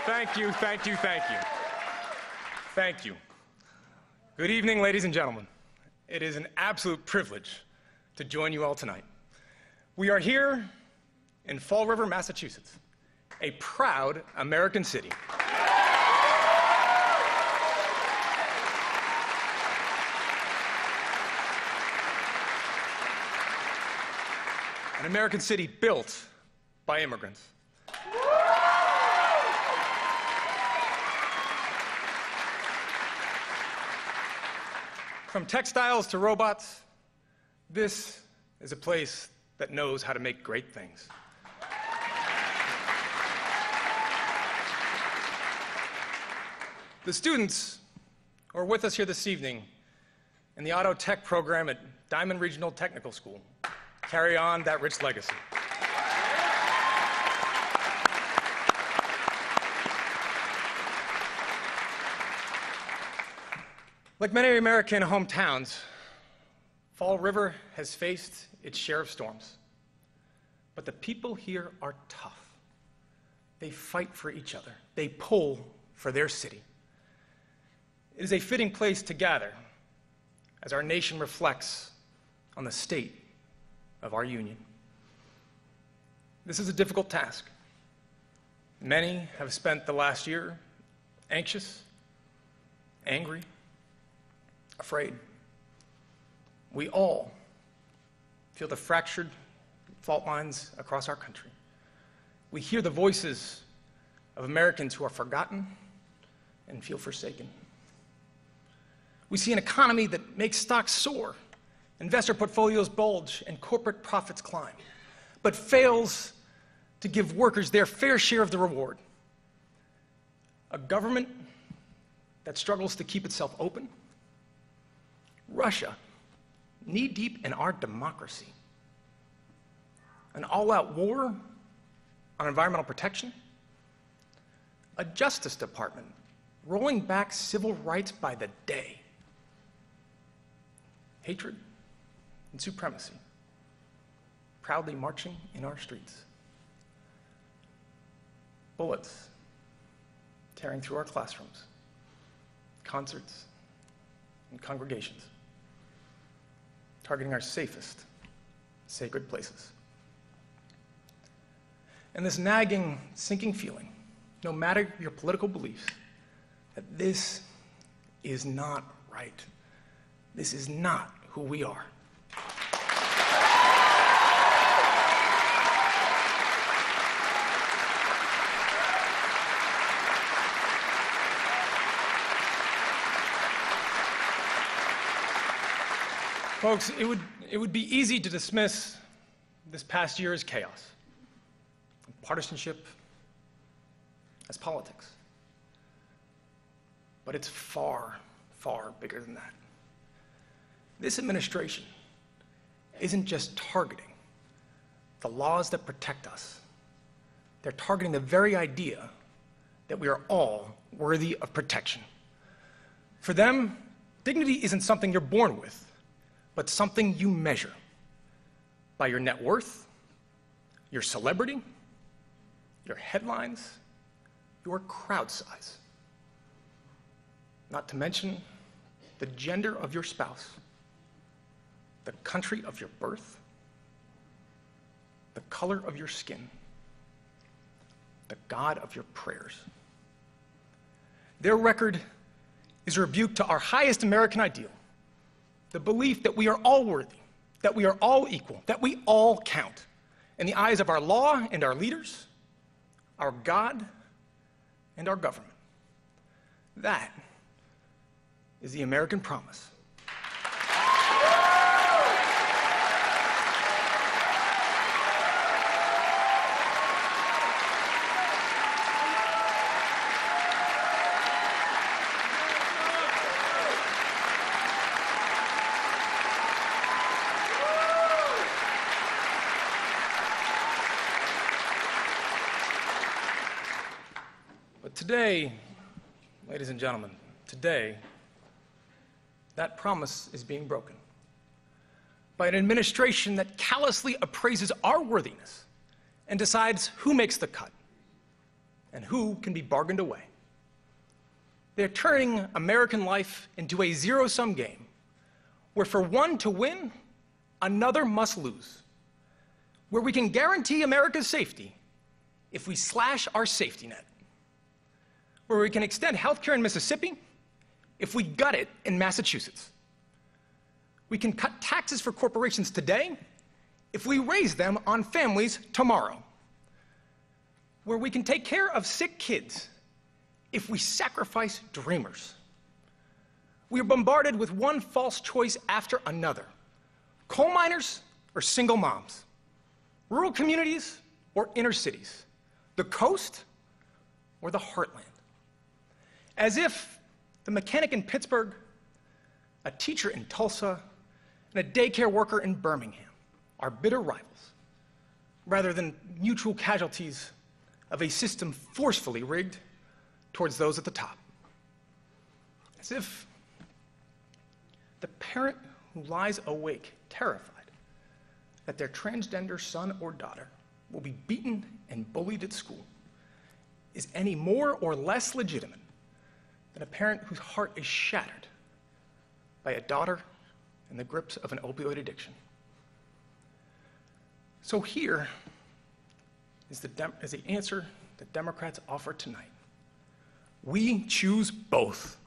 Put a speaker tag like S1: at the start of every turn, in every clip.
S1: Thank you, thank you, thank you. Thank you. Good evening, ladies and gentlemen. It is an absolute privilege to join you all tonight. We are here in Fall River, Massachusetts, a proud American city. An American city built by immigrants. From textiles to robots, this is a place that knows how to make great things. The students who are with us here this evening in the Auto Tech program at Diamond Regional Technical School carry on that rich legacy. Like many American hometowns, Fall River has faced its share of storms. But the people here are tough. They fight for each other. They pull for their city. It is a fitting place to gather as our nation reflects on the state of our union. This is a difficult task. Many have spent the last year anxious, angry, afraid. We all feel the fractured fault lines across our country. We hear the voices of Americans who are forgotten and feel forsaken. We see an economy that makes stocks soar, investor portfolios bulge, and corporate profits climb, but fails to give workers their fair share of the reward. A government that struggles to keep itself open. Russia, knee-deep in our democracy. An all-out war on environmental protection. A Justice Department rolling back civil rights by the day. Hatred and supremacy proudly marching in our streets. Bullets tearing through our classrooms, concerts, and congregations, targeting our safest, sacred places. And this nagging, sinking feeling, no matter your political beliefs, that this is not right. This is not who we are. Folks, it would be easy to dismiss this past year as chaos, partisanship as politics. But it's far, far bigger than that. This administration isn't just targeting the laws that protect us. They're targeting the very idea that we are all worthy of protection. For them, dignity isn't something you're born with, but something you measure by your net worth, your celebrity, your headlines, your crowd size. Not to mention the gender of your spouse, the country of your birth, the color of your skin, the God of your prayers. Their record is a rebuke to our highest American ideal, the belief that we are all worthy, that we are all equal, that we all count in the eyes of our law and our leaders, our God and our government. That is the American promise. But today, ladies and gentlemen, today, that promise is being broken by an administration that callously appraises our worthiness and decides who makes the cut and who can be bargained away. They're turning American life into a zero-sum game, where for one to win, another must lose, where we can guarantee America's safety if we slash our safety net, where we can extend healthcare in Mississippi if we gut it in Massachusetts. We can cut taxes for corporations today if we raise them on families tomorrow, where we can take care of sick kids if we sacrifice dreamers. We are bombarded with one false choice after another: coal miners or single moms, rural communities or inner cities, the coast or the heartland. As if the mechanic in Pittsburgh, a teacher in Tulsa, and a daycare worker in Birmingham are bitter rivals, rather than mutual casualties of a system forcefully rigged towards those at the top. As if the parent who lies awake, terrified that their transgender son or daughter will be beaten and bullied at school, is any more or less legitimate than a parent whose heart is shattered by a daughter in the grips of an opioid addiction. So here is the answer that Democrats offer tonight. We choose both.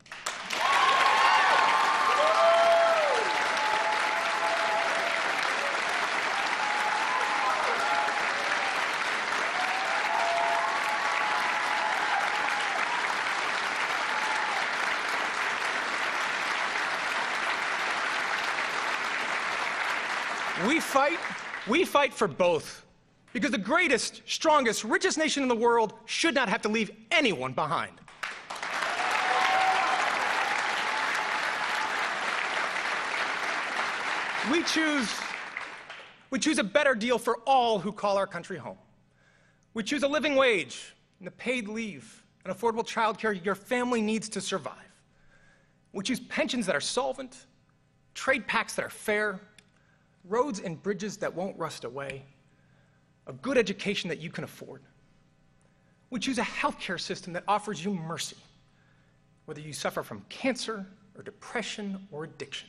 S1: We fight for both, because the greatest, strongest, richest nation in the world should not have to leave anyone behind. We choose a better deal for all who call our country home. We choose a living wage and a paid leave and affordable childcare your family needs to survive. We choose pensions that are solvent, trade pacts that are fair, roads and bridges that won't rust away, a good education that you can afford. We choose a healthcare system that offers you mercy, whether you suffer from cancer or depression or addiction.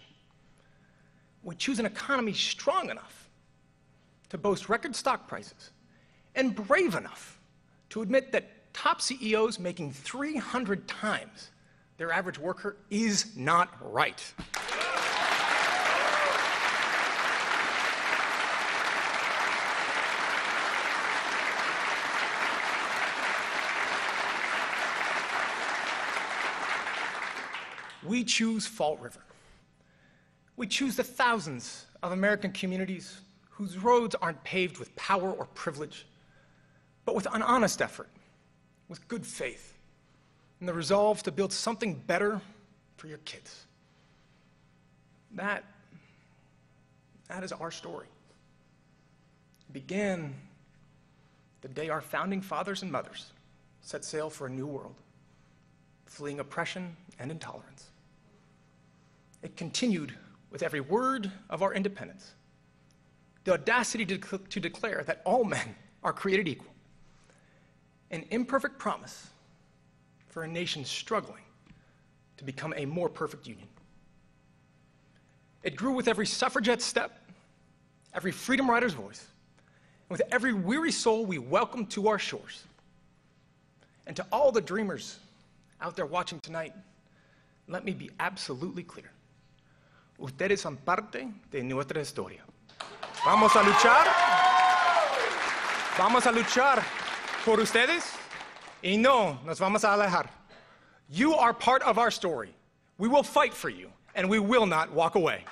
S1: We choose an economy strong enough to boast record stock prices and brave enough to admit that top CEOs making 300 times their average worker is not right. We choose Fall River. We choose the thousands of American communities whose roads aren't paved with power or privilege, but with an honest effort, with good faith, and the resolve to build something better for your kids. That is our story. It began the day our founding fathers and mothers set sail for a new world, fleeing oppression and intolerance. It continued with every word of our independence, the audacity to declare that all men are created equal, an imperfect promise for a nation struggling to become a more perfect union. It grew with every suffragette step, every freedom rider's voice, and with every weary soul we welcomed to our shores. And to all the dreamers out there watching tonight, let me be absolutely clear. Ustedes son parte de nuestra historia. Vamos a luchar por ustedes y no nos vamos a alejar. You are part of our story. We will fight for you, and we will not walk away.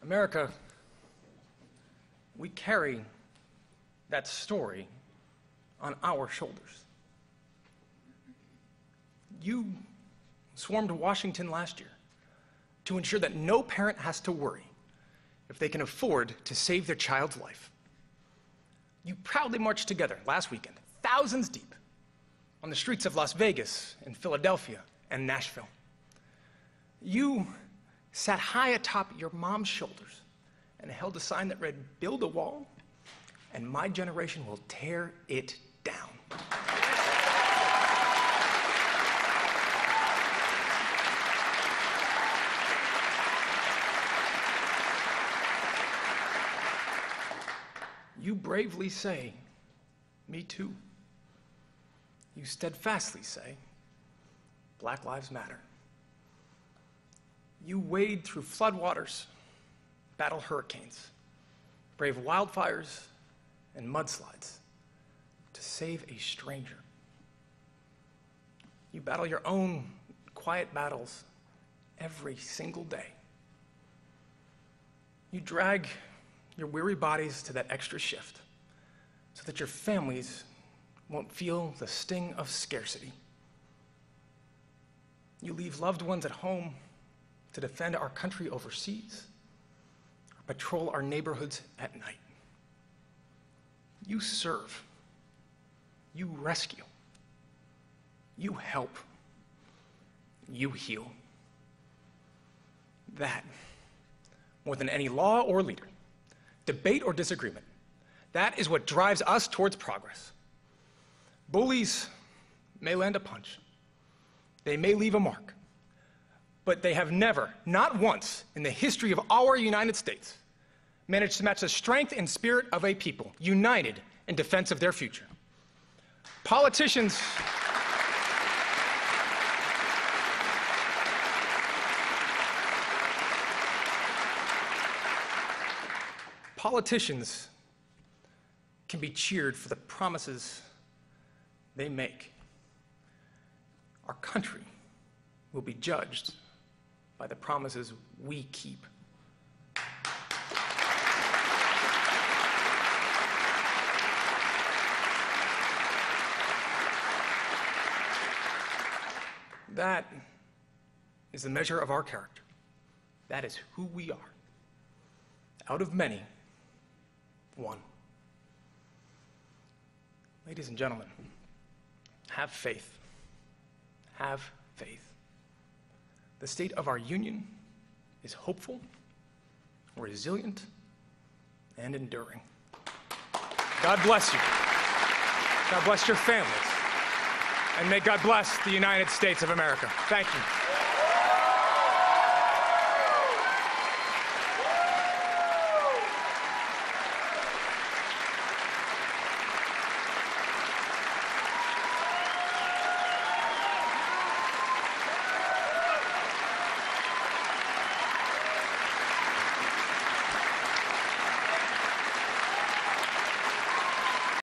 S1: America, we carry that story on our shoulders. You swarmed Washington last year to ensure that no parent has to worry if they can afford to save their child's life. You proudly marched together last weekend, thousands deep, on the streets of Las Vegas and Philadelphia and Nashville. You sat high atop your mom's shoulders and held a sign that read, "Build a wall, and my generation will tear it down." You bravely say, "Me too." You steadfastly say, "Black Lives Matter." You wade through floodwaters, battle hurricanes, brave wildfires and mudslides to save a stranger. You battle your own quiet battles every single day. You drag your weary bodies to that extra shift so that your families won't feel the sting of scarcity. You leave loved ones at home to defend our country overseas, or patrol our neighborhoods at night. You serve, you rescue, you help, you heal. That, more than any law or leader, debate or disagreement, that is what drives us towards progress. Bullies may land a punch, they may leave a mark, but they have never, not once in the history of our United States, managed to match the strength and spirit of a people united in defense of their future. Politicians can be cheered for the promises they make. Our country will be judged by the promises we keep. That is the measure of our character. That is who we are. Out of many, one. Ladies and gentlemen, have faith. Have faith. The state of our union is hopeful, resilient, and enduring. God bless you. God bless your families. And may God bless the United States of America. Thank you.